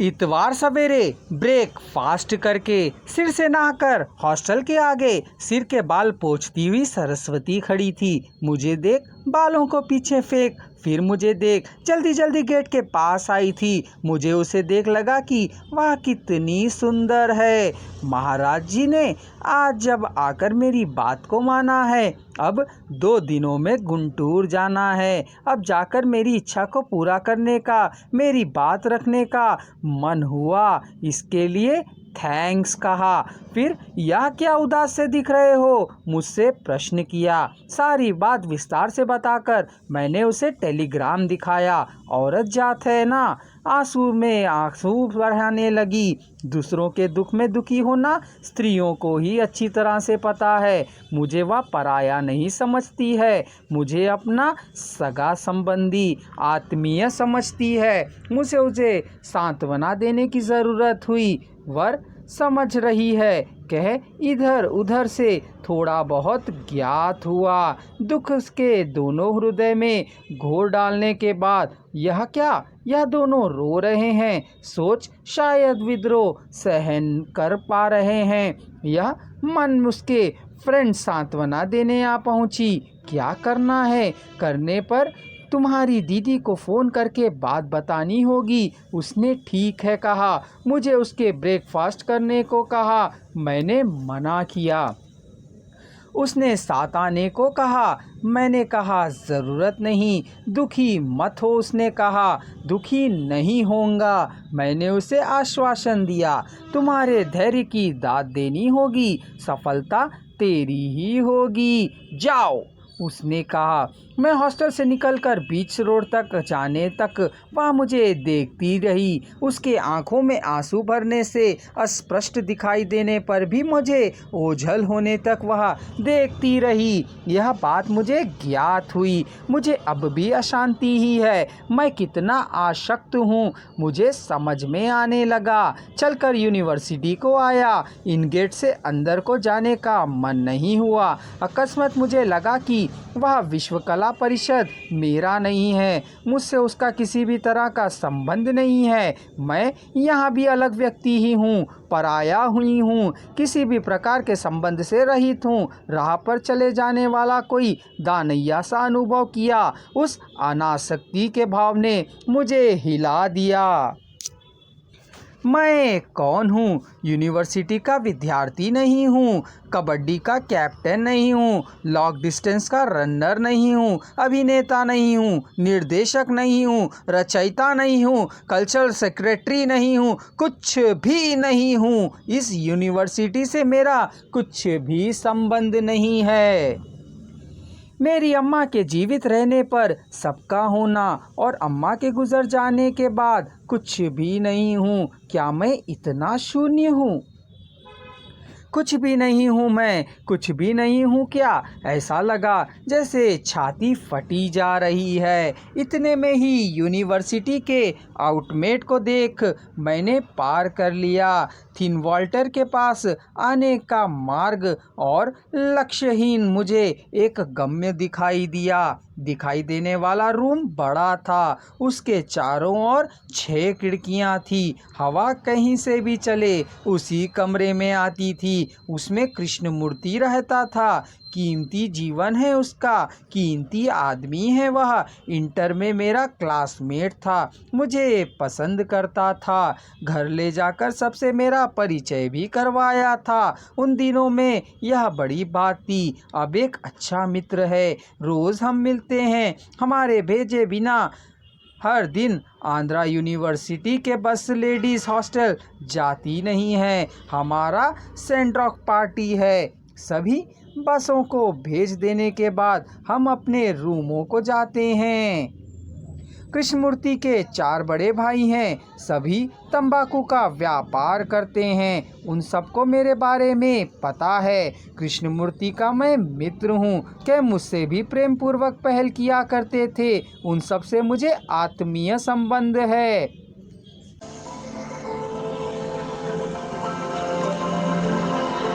इतवार सवेरे ब्रेकफास्ट करके सिर से नहाकर हॉस्टल के आगे सिर के बाल पोंछती हुई सरस्वती खड़ी थी। मुझे देख बालों को पीछे फेंक, फिर मुझे देख जल्दी जल्दी गेट के पास आई थी। मुझे उसे देख लगा कि वह कितनी सुंदर है। महाराज जी ने आज जब आकर मेरी बात को माना है। अब 2 दिनों में गुंटूर जाना है। अब जाकर मेरी इच्छा को पूरा करने का, मेरी बात रखने का मन हुआ। इसके लिए थैंक्स कहा। फिर यह क्या उदास से दिख रहे हो, मुझसे प्रश्न किया। सारी बात विस्तार से बताकर मैंने उसे टेलीग्राम दिखाया। औरत जात है ना, आंसू में आंसू बहाने लगी। दूसरों के दुख में दुखी होना स्त्रियों को ही अच्छी तरह से पता है। मुझे वह पराया नहीं समझती है, मुझे अपना सगा संबंधी आत्मीय समझती है। मुझे उसे सांत्वना देने की ज़रूरत हुई। वर समझ रही है, कह इधर उधर से थोड़ा बहुत ज्ञात हुआ। दुख के दोनों हृदय में घोर डालने के बाद यह क्या, यह दोनों रो रहे हैं। सोच शायद विद्रोह सहन कर पा रहे हैं। यह मन उसके फ्रेंड सांत्वना देने आ पहुंची। क्या करना है, करने पर तुम्हारी दीदी को फ़ोन करके बात बतानी होगी। उसने ठीक है कहा। मुझे उसके ब्रेकफास्ट करने को कहा। मैंने मना किया। उसने साथ आने को कहा। मैंने कहा ज़रूरत नहीं, दुखी मत हो। उसने कहा दुखी नहीं होऊंगा। मैंने उसे आश्वासन दिया, तुम्हारे धैर्य की दाद देनी होगी, सफलता तेरी ही होगी, जाओ। उसने कहा। मैं हॉस्टल से निकलकर बीच रोड तक जाने तक वह मुझे देखती रही। उसके आंखों में आंसू भरने से अस्पष्ट दिखाई देने पर भी मुझे ओझल होने तक वह देखती रही। यह बात मुझे ज्ञात हुई। मुझे अब भी अशांति ही है। मैं कितना आसक्त हूँ मुझे समझ में आने लगा। चलकर यूनिवर्सिटी को आया। इन गेट से अंदर को जाने का मन नहीं हुआ। अकस्मात मुझे लगा कि वह विश्व कला परिषद मेरा नहीं है। मुझसे उसका किसी भी तरह का संबंध नहीं है। मैं यहाँ भी अलग व्यक्ति ही हूँ, पराया हुई हूँ, किसी भी प्रकार के संबंध से रहित हूँ। राह पर चले जाने वाला कोई दानैया सा अनुभव किया। उस अनासक्ति के भाव ने मुझे हिला दिया। मैं कौन हूँ? यूनिवर्सिटी का विद्यार्थी नहीं हूँ, कबड्डी का कैप्टन नहीं हूँ, लॉन्ग डिस्टेंस का रनर नहीं हूँ, अभिनेता नहीं हूँ, निर्देशक नहीं हूँ, रचयिता नहीं हूँ, कल्चरल सेक्रेटरी नहीं हूँ, कुछ भी नहीं हूँ। इस यूनिवर्सिटी से मेरा कुछ भी संबंध नहीं है। मेरी अम्मा के जीवित रहने पर सबका होना और अम्मा के गुजर जाने के बाद कुछ भी नहीं हूँ। क्या मैं इतना शून्य हूँ? कुछ भी नहीं हूँ मैं, कुछ भी नहीं हूँ क्या? ऐसा लगा जैसे छाती फटी जा रही है। इतने में ही यूनिवर्सिटी के आउटमेट को देख मैंने पार कर लिया। थिन वॉल्टर के पास आने का मार्ग और लक्ष्यहीन मुझे एक गम्य दिखाई दिया। दिखाई देने वाला रूम बड़ा था। उसके चारों ओर 6 खिड़कियां थी। हवा कहीं से भी चले उसी कमरे में आती थी। उसमें कृष्ण मूर्ति रहता था। कीमती जीवन है उसका, कीमती आदमी है वह। इंटर में मेरा क्लासमेट था, मुझे पसंद करता था। घर ले जाकर सबसे मेरा परिचय भी करवाया था। उन दिनों में यह बड़ी बात थी। अब एक अच्छा मित्र है, रोज़ हम मिलते हैं। हमारे भेजे बिना हर दिन आंध्रा यूनिवर्सिटी के बस लेडीज़ हॉस्टल जाती नहीं है। हमारा सेंड ऑफ पार्टी है। सभी बसों को भेज देने के बाद हम अपने रूमों को जाते हैं। कृष्णमूर्ति के 4 बड़े भाई हैं, सभी तंबाकू का व्यापार करते हैं। उन सबको मेरे बारे में पता है। कृष्णमूर्ति का मैं मित्र हूँ, के मुझसे भी प्रेम पूर्वक पहल किया करते थे। उन सब से मुझे आत्मीय संबंध है।